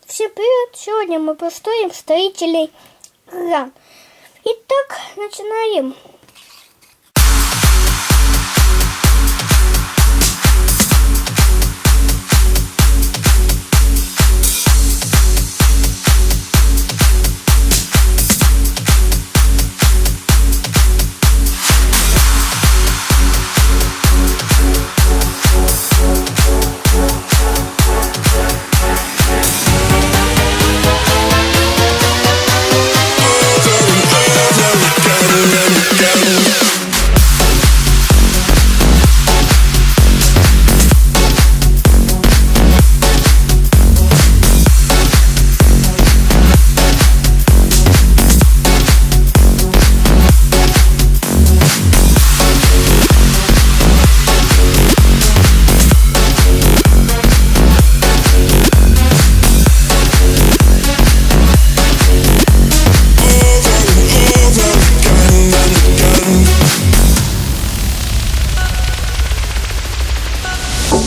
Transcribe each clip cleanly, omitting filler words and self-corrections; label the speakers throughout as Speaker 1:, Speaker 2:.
Speaker 1: Всем привет! Сегодня мы построим строительный кран. Итак, начинаем.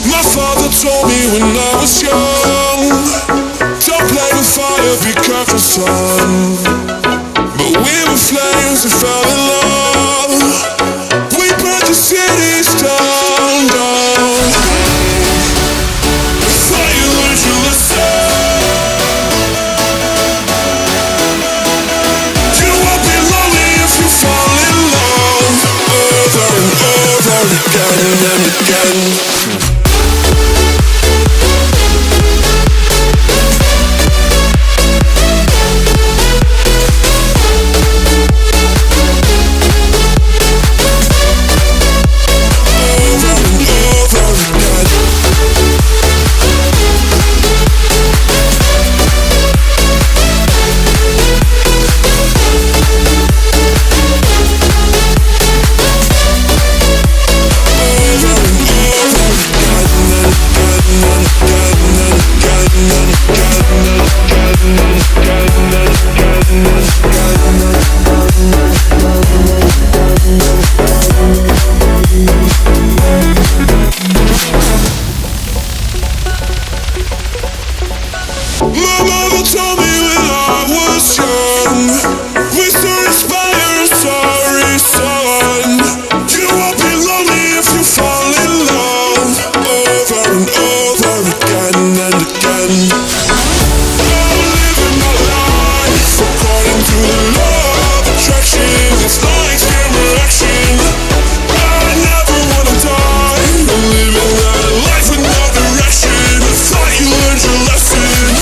Speaker 2: My father told me when I was young, don't play with fire, be careful son. But we were flames and fell in love. We burned the cities down, down. Before you learned your lesson, you won't be lonely if you fall in love. Over and over again and again. My mother told me when I was young, we still inspire a sorry son. You won't be lonely if you fall in love. Over and over again and again. I'm living my life according to the law of attraction. It's like extreme reaction. I never wanna die. I'm living that life with no direction. I thought you learned your lesson.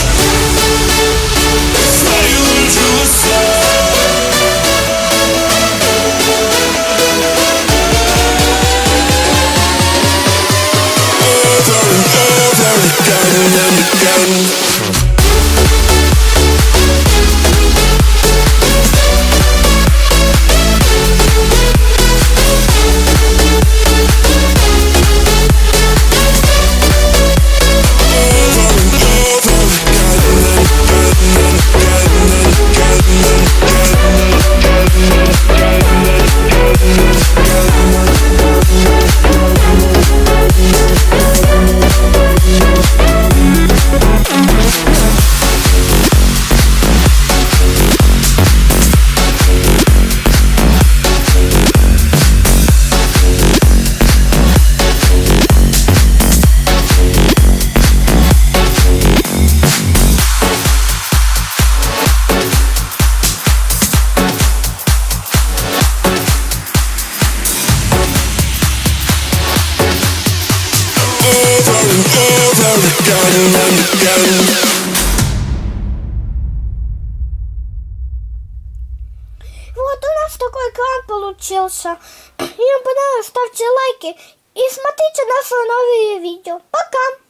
Speaker 1: Вот у нас такой кран получился. Если вам понравилось, ставьте лайки и смотрите наши новые видео. Пока!